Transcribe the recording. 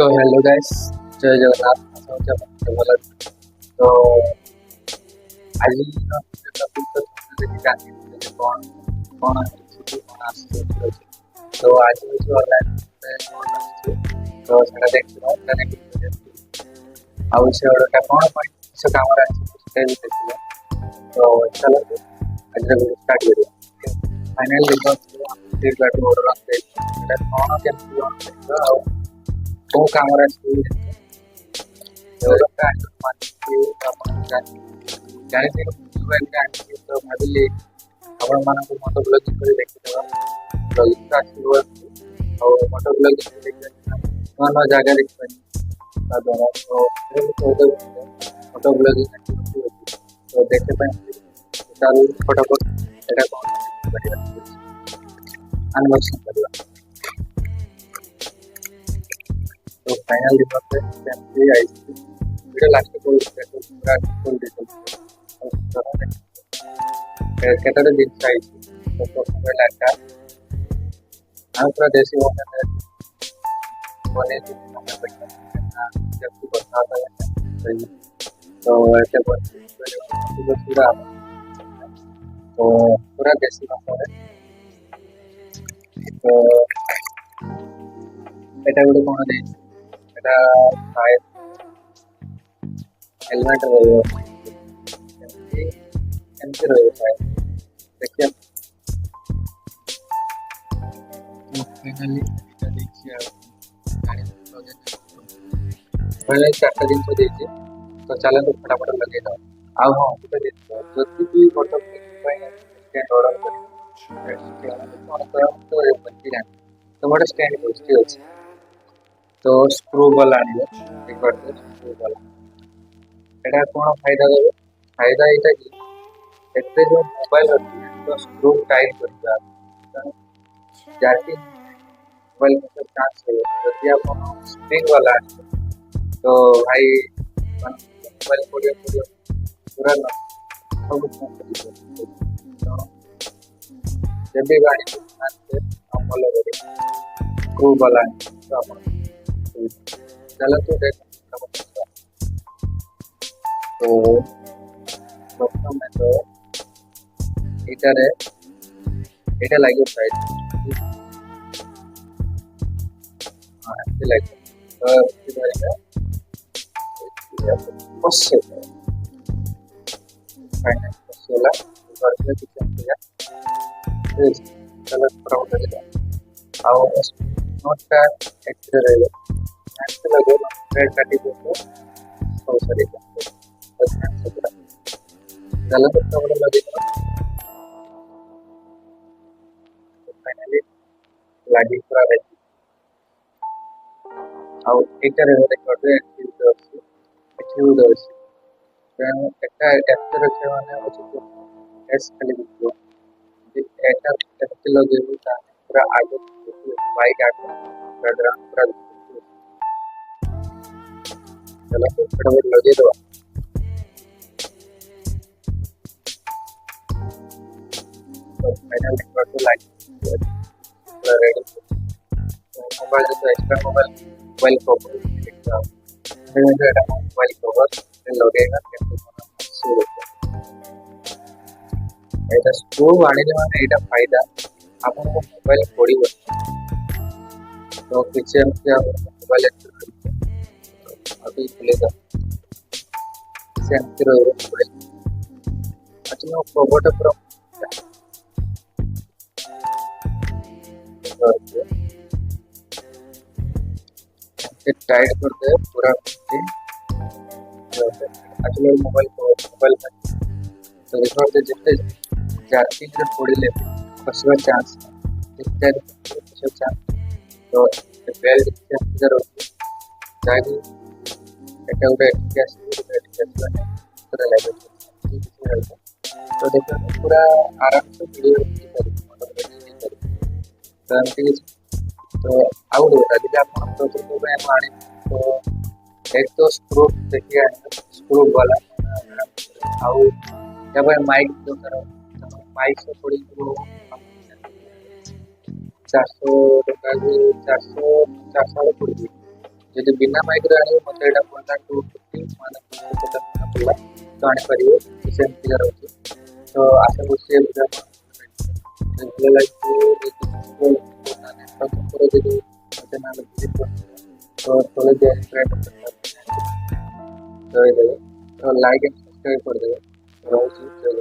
तो hello guys, जय जगन्नाथ। आशा होची आपण ଭଲ ଅଛନ୍ତି। तो ଆଜି ଟପିକ ତ ଦେଖି ଜାଣିଛନ୍ତି କଣ କଣ ଅଛି କଣ ଆସୁଛି ଅଛି। तो आज ହଉଛି ଅନଲାଇନ କଣ ଆସୁଛି ତ ସେଟା ଦେଖିବା ଅନଲାଇନ ଆଉ ସେ ଅର୍ଡରଟା କଣ ପାଇଁ ସେ କାମରେ ଆସିଛି ସେଟା ବି ଦେଖିବା। ତ ଚାଲନ୍ତୁ ଆଜିର ଭିଡ଼ିଓ ଷ୍ଟାର୍ଟ କରିବା। ଫାଇନାଲ ଦେଖନ୍ତୁ ସେ ଗାଡ଼ି ଅର୍ଡର ଆସିଛି ସେଟା କଣ କେମିତି କଣ ଦେଖିବା ଆଉ କୋଉ କାମରେ ଆସିଛି ଅର୍ଡରଟା ଆସିଛି ଆପଣ ଜାଣିଥିବେ ମୋବାଇଲରେ ଆଣିଛି ତ ଭାବିଲି ଆପଣମାନଙ୍କୁ ମୋଟୋ ବ୍ଲଗିଂ କରି ଦେଖିଦେବା। ବ୍ଲଗିଂ ତ ଆସିବ ଆଉ ମୋଟୋ ବ୍ଲଗିଂ ଦେଖିବା ନୂଆ ନୂଆ ଜାଗା ଦେଖିପାରିବେ ତା ଦ୍ୱାରା ମୋଟୋ ବ୍ଲଗିଂ ତ ଦେଖିବା ପାଇଁ ଚାଲୁ ଫଟାଫଟ ଏଇଟା କଣ କରିବା ଅନବକ୍ସିଂ କରିବା। तो फाइनल रिपोर्ट पे आईसी वीडियो लास्ट को पूरा फुल डिटेल केतरे दिन आईसी तो मोबाइल आटा आ पूरा देसी होने में बने हमें पैसा जब भी बता था तो ऐसे पूरा तो पूरा देसी मसाला तो এটা গুলো কোন দেই এটা সাইড হেলমেট রইব এমতি রইব সাইড देखिए फाइनली এটা দেখছি আর গাড়ি প্রজেক্ট पहले 4 दिन तो देखिए तो चलो तो फटाफट लगे दाओ ଆଉ ହଁ ଗୋଟେ ଜିନିଷ ଯଦି ବି ଫଟୋ ପାଇଁ ସ୍ଟାଣ୍ଡ ଅର୍ଡର କରିବେ କଣ ତ ଗୋଟେ ସ୍ଟାଣ୍ଡ ବସିଛି ଅଛି तो स्क्रू वाला आनियो एक बार तो स्क्रू वाला एटा कोन फायदा देबे फायदा एटा कि एते जो मोबाइल अछि तो स्क्रू टाइट करबा जाति मोबाइल में चांस है यदि आप स्प्रिंग वाला तो भाई मोबाइल कोडियो पूरा ना सब जब भी गाड़ी से हम बोले स्क्रू वाला तो आप चलो तो तो प्रथम में तो इटारे एटा लागे साइड हां ऐसे लागे तो इधर है बस फाइनल सोला ऊपर से किचन किया चलो प्राउड है आओ नोट का एक्स्ट्रा रहेगा एक्स्ट्रा लगे रेड काटी को तो सही है बस एक्स्ट्रा चलो तो प्राउड लगेगा फाइनली लागी पूरा रहती आओ एटा रे रिकॉर्ड एक्टिव दोस तेणु एटा एक्स्ट्रा रखे माने अछि तो एस खाली दिखो एटा एक्स्ट्रा लगे पूरा आगे बाइक आगे बैकग्राउंड पूरा चलो तो फटाफट लगे दो तो फाइनल नंबर तो लाइक पूरा रेडी मोबाइल जो एक्स्ट्रा मोबाइल कवर एग्जाम मेरा मोबाइल कवर लगेगा केमती शुरू एटा स्क्रू आनिले माने एटा फायदा आपन को मोबाइल पड़िबो तो पीछे हम क्या मोबाइल अभी खुलेगा से अंतर मोबाइल अच्छा मैं कवर पूरा टाइट कर दे पूरा अच्छा मोबाइल तो देखो जितने जाती से पड़े फसवा चांस तो बेल्ट अंदर जागी एटा गोटे तो देखो पूरा आराम से वीडियो तो आउ यदि आप तो एक तो स्क्रू देखिए स्क्रू वाला आउ जब माइक जो करो माइक से थोड़ी 400 टका 400 पड़ी ଯଦି ବିନା ମାଇକ୍ରେ ଆଣିବେ ମୋତେ ଏଇଟା ପଡ଼ିଲା 250 ମାନେ 250 ଟଙ୍କା ପଡ଼ିଲା ତ ଆଣିପାରିବେ ସେମିତିକା ରହୁଛି। ତ ଆଶା କରୁଛି ଏ ଭିଡ଼ିଓ ଆପଣଙ୍କୁ ଭଲ ଲାଗିଥିବ। ପ୍ରଥମଥର ଯଦି ଚ୍ୟାନେଲ ଭିଜିଟ୍ କରିଥିବେ ତ ତଳେ ଦିଆ ହେଇଥିବା ଜୟ ଦେବ, ତ ଲାଇକ୍ ଆଣ୍ଡ ସବସ୍କ୍ରାଇବ୍ କରିଦେବେ। ରହୁଛି ଜୟ ଜଗନ୍ନାଥ।